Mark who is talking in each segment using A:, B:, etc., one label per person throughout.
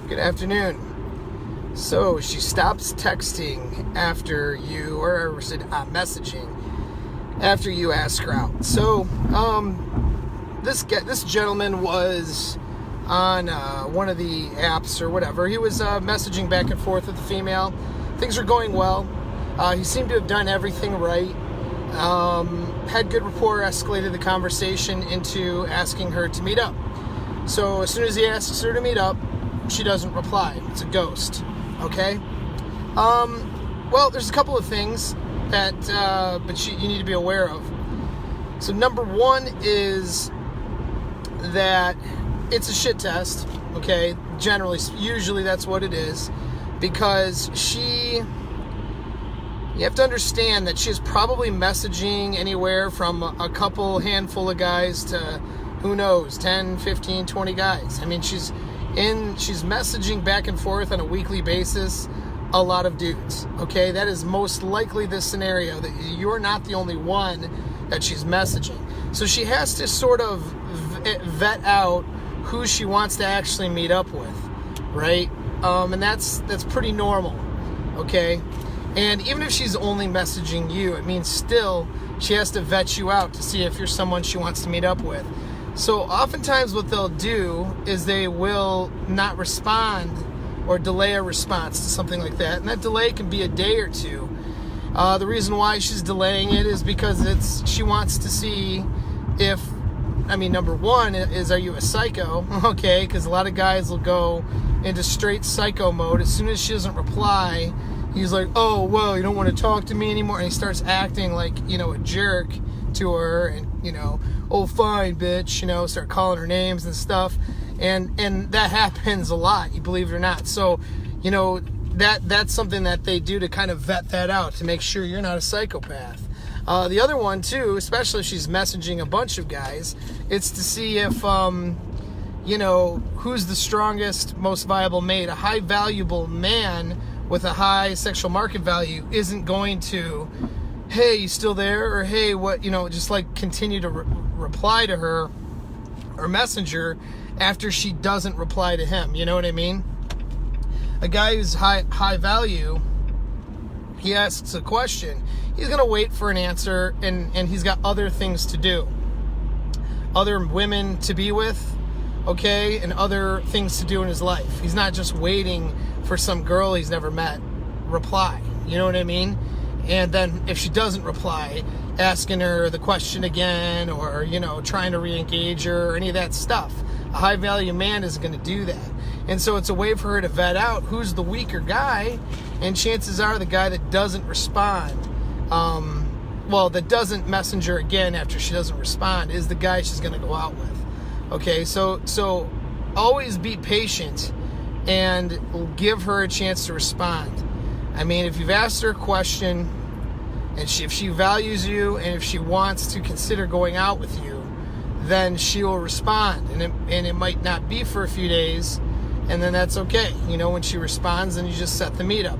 A: Good afternoon. So she stops texting after you, or messaging after you ask her out. So this gentleman was on one of the apps or whatever. He was messaging back and forth with the female. Things were going well. He seemed to have done everything right. Had good rapport, escalated the conversation into asking her to meet up. So as soon as he asks her to meet up, she doesn't reply. It's a ghost. Okay? Well, there's a couple of things that you need to be aware of. So number one is that it's a shit test. Okay? Usually that's what it is. Because you have to understand that she's probably messaging anywhere from a couple handful of guys to, who knows, 10, 15, 20 guys. I mean, she's messaging back and forth on a weekly basis a lot of dudes. Okay, that is most likely the scenario, that you're not the only one that she's messaging. So she has to sort of vet out who she wants to actually meet up with, right? And that's pretty normal. Okay. And even if she's only messaging you, it means still she has to vet you out to see if you're someone she wants to meet up with. So oftentimes what they'll do is they will not respond or delay a response to something like that. And that delay can be a day or two. The reason why she's delaying it is because she wants to see if, number one is, are you a psycho? Okay, because a lot of guys will go into straight psycho mode. As soon as she doesn't reply, he's like, oh, well, you don't want to talk to me anymore. And he starts acting like, a jerk to her and, oh, fine, bitch, start calling her names and stuff. And that happens a lot, you believe it or not. So, that's something that they do to kind of vet that out, to make sure you're not a psychopath. The other one, too, especially if she's messaging a bunch of guys, it's to see if, who's the strongest, most viable mate. A high valuable man with a high sexual market value isn't going to, hey, you still there? Or hey, what, just like continue to reply to her or messenger after she doesn't reply to him. You know what I mean? A guy who's high value, he asks a question. He's going to wait for an answer, and he's got other things to do. Other women to be with, okay, and other things to do in his life. He's not just waiting for some girl he's never met reply. You know what I mean? And then if she doesn't reply, asking her the question again, or, trying to re-engage her, or any of that stuff. A high-value man isn't going to do that. And so it's a way for her to vet out who's the weaker guy, and chances are the guy that doesn't respond, that doesn't messenger again after she doesn't respond, is the guy she's going to go out with. Okay, so always be patient and give her a chance to respond. If you've asked her a question, and if she values you, and if she wants to consider going out with you, then she will respond. And it might not be for a few days, and then that's okay. When she responds, then you just set the meetup.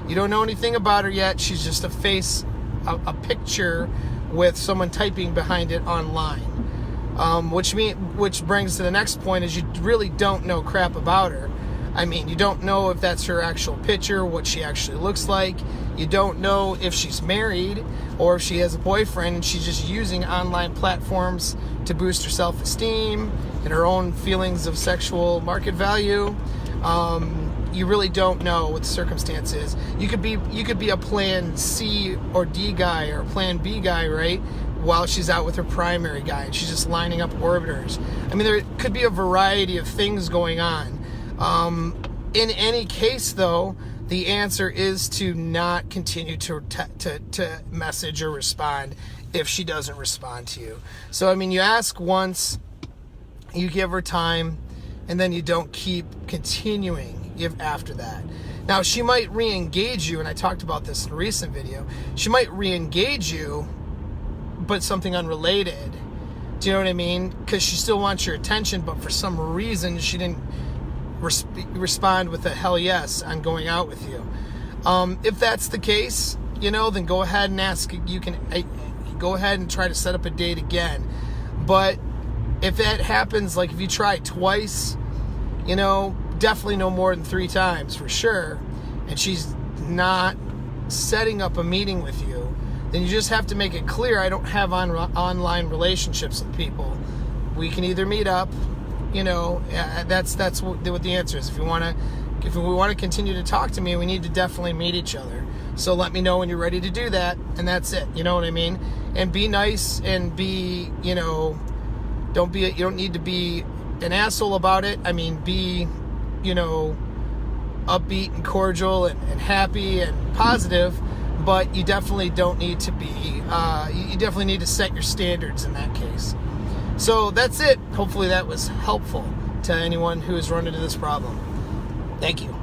A: You don't know anything about her yet. She's just a face, a picture with someone typing behind it online. Which brings to the next point, is you really don't know crap about her. You don't know if that's her actual picture, what she actually looks like. You don't know if she's married or if she has a boyfriend and she's just using online platforms to boost her self-esteem and her own feelings of sexual market value. You really don't know what the circumstance is. You could be a plan C or D guy or a plan B guy, right? While she's out with her primary guy and she's just lining up orbiters. There could be a variety of things going on. In any case, though, the answer is to not continue to message or respond if she doesn't respond to you. So, you ask once, you give her time, and then you don't keep continuing after that. Now, she might re-engage you, and I talked about this in a recent video. She might re-engage you, but something unrelated. Do you know what I mean? Because she still wants your attention, but for some reason she didn't respond with a hell yes on going out with you. If that's the case, then go ahead and ask. You can go ahead and try to set up a date again. But if that happens, like if you try it twice, definitely no more than 3 times for sure, and she's not setting up a meeting with you, then you just have to make it clear, I don't have online relationships with people. We can either meet up, that's what the answer is. If we want to continue to talk to me, we need to definitely meet each other. So let me know when you're ready to do that, and that's it. You know what I mean? And be nice, and be, you don't need to be an asshole about it. I mean, be, upbeat and cordial and happy and positive, but you definitely don't need to be, you definitely need to set your standards in that case. So that's it. Hopefully that was helpful to anyone who has run into this problem. Thank you.